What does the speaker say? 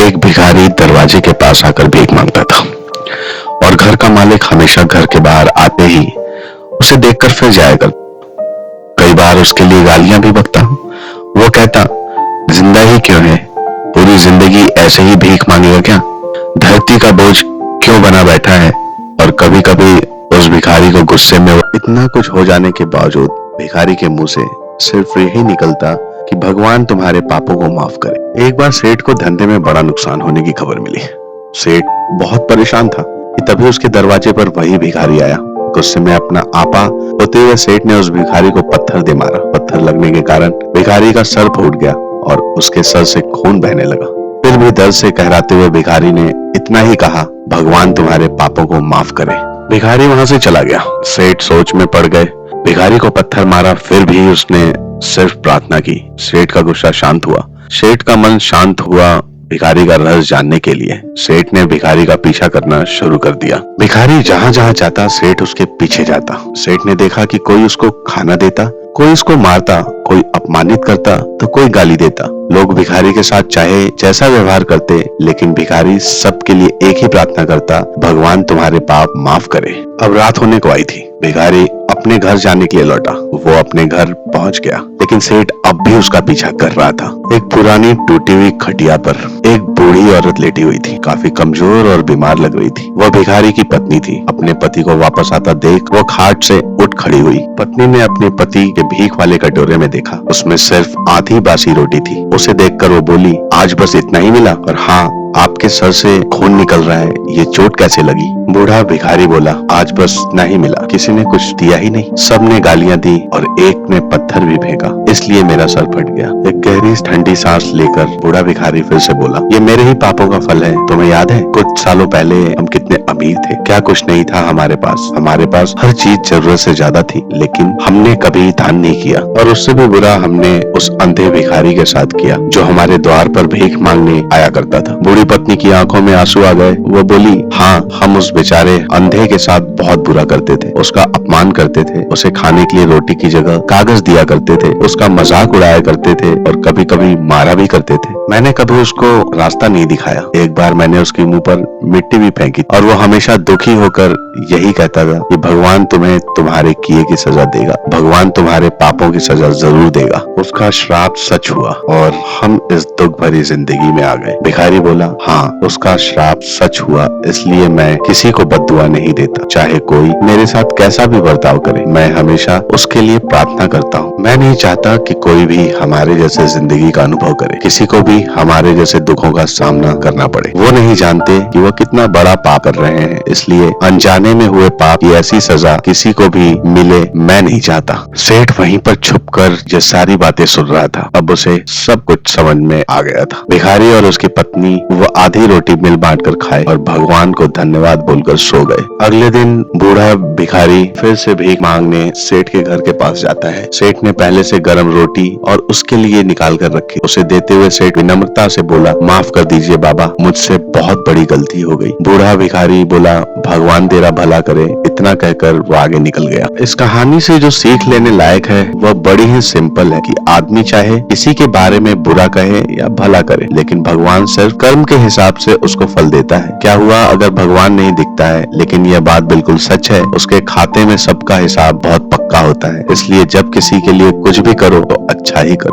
एक भिखारी दरवाजे के पास आकर भीख मांगता था और घर का मालिक हमेशा घर के बाहर आते ही उसे देखकर फिर जाया करता। कई बार उसके लिए गालियां भी बकता। वो कहता, जिंदा ही क्यों है, पूरी जिंदगी ऐसे ही भीख मांगेगा क्या, धरती का बोझ क्यों बना बैठा है। और कभी कभी उस भिखारी को गुस्से में इतना कुछ हो जाने के बावजूद भिखारी के मुंह से सिर्फ यही निकलता कि भगवान तुम्हारे पापों को माफ करे। एक बार सेठ को धंधे में बड़ा नुकसान होने की खबर मिली। सेठ बहुत परेशान था कि तभी उसके दरवाजे पर वही भिखारी आया। गुस्से में अपना आपा होते हुए सेठ ने उस भिखारी को पत्थर दे मारा। पत्थर लगने के कारण भिखारी का सर फूट गया और उसके सर से खून बहने लगा। फिर भी दर्द से कहराते हुए भिखारी ने इतना ही कहा, भगवान तुम्हारे पापों को माफ करे। भिखारी वहां से चला गया। सेठ सोच में पड़ गए। भिखारी को पत्थर मारा, फिर भी उसने सिर्फ प्रार्थना की। सेठ का गुस्सा शांत हुआ। सेठ का मन शांत हुआ भिखारी का रहस्य जानने के लिए। सेठ ने भिखारी का पीछा करना शुरू कर दिया। भिखारी जहां जहां जाता सेठ उसके पीछे जाता। सेठ ने देखा कि कोई उसको खाना देता, कोई उसको मारता, कोई अपमानित करता तो कोई गाली देता। लोग भिखारी के साथ चाहे जैसा व्यवहार करते, लेकिन भिखारी सबके लिए एक ही प्रार्थना करता, भगवान तुम्हारे पाप माफ करे। अब रात होने को आई थी। भिखारी अपने घर जाने के लिए लौटा। वो अपने घर पहुंच गया, लेकिन सेठ अब भी उसका पीछा कर रहा था। एक पुरानी टूटी हुई खटिया पर एक बूढ़ी औरत लेटी हुई थी। काफी कमजोर और बीमार लग रही थी। वह भिखारी की पत्नी थी। अपने पति को वापस आता देख वो खाट से उठ खड़ी हुई। पत्नी ने अपने पति के भीख वाले कटोरे में देखा, उसमें सिर्फ आधी बासी रोटी थी। उसे देखकर वो बोली, आज बस इतना ही मिला? और हाँ, आपके सर से खून निकल रहा है, ये चोट कैसे लगी? बूढ़ा भिखारी बोला, आज बस इतना ही मिला, किसी ने कुछ दिया ही नहीं। सबने गालियां दी और एक ने पत्थर भी फेंका, इसलिए मेरा सर फट गया। एक गहरी ठंडी सांस लेकर बूढ़ा भिखारी फिर से बोला, ये मेरे ही पापों का फल है। तुम्हें याद है कुछ सालों पहले हम कितने अमीर थे? क्या कुछ नहीं था हमारे पास हर चीज जरूरत से ज्यादा थी, लेकिन हमने कभी दान नहीं किया। और उससे भी बुरा हमने उस अंधे भिखारी के साथ किया जो हमारे द्वार पर भीख मांगने आया करता था। बूढ़ी पत्नी की आंखों में आंसू आ गए। वो बोली, हाँ, हम उस बेचारे अंधे के साथ बहुत बुरा करते थे, उसका अपमान करते थे, उसे खाने के लिए रोटी की जगह कागज दिया करते थे, उसका मजाक उड़ाया करते थे और कभी कभी मारा भी करते थे। मैंने कभी उसको रास्ता नहीं दिखाया। एक बार मैंने उसके मुंह पर मिट्टी भी फेंकी और वो हमेशा दुखी होकर यही कहता था कि भगवान तुम्हें तुम्हारे किए की सजा देगा, भगवान तुम्हारे पापों की सजा जरूर देगा। उसका श्राप सच हुआ और हम इस दुख भरी जिंदगी में आ गए। भिखारी बोला, हाँ, उसका श्राप सच हुआ, इसलिए मैं किसी को बद्दुआ नहीं देता। चाहे कोई मेरे साथ कैसा भी बर्ताव करे, मैं हमेशा उसके लिए प्रार्थना करता हूँ। मैं नहीं चाहता कि कोई भी हमारे जैसे जिंदगी का अनुभव करे, किसी को भी हमारे जैसे दुखों का सामना करना पड़े। वो नहीं जानते कि वो कितना बड़ा पाप कर रहे हैं, इसलिए अनजाने में हुए पाप की ऐसी सजा किसी को भी मिले मैं नहीं चाहता। सेठ वहीं पर छुपकर ये सारी बातें सुन रहा था। अब उसे सब कुछ समझ में आ गया था। भिखारी और उसकी पत्नी वो आधी रोटी मिल बांटकर खाए और भगवान को धन्यवाद बोलकर सो गए। अगले दिन बूढ़ा भिखारी फिर से भीख मांगने सेठ के घर के पास जाता है। सेठ ने पहले से गर्म रोटी और उसके लिए निकाल कर रखी। उसे देते हुए सेठ विनम्रता से बोला, माफ कर दीजिए बाबा, मुझसे बहुत बड़ी गलती हो गई। बूढ़ा भिखारी बोला, भगवान तेरा भला करे। इतना कहकर वो आगे निकल गया। इस कहानी से जो सीख लेने लायक है वह बड़ी ही सिंपल है कि आदमी चाहे किसी के बारे में बुरा कहे या भला करे, लेकिन भगवान सिर्फ कर्म के हिसाब से उसको फल देता है। क्या हुआ अगर भगवान नहीं दिखता है, लेकिन यह बात बिल्कुल सच है, उसके खाते में सबका हिसाब बहुत पक्का होता है। इसलिए जब किसी के लिए कुछ भी करो तो अच्छा ही करो।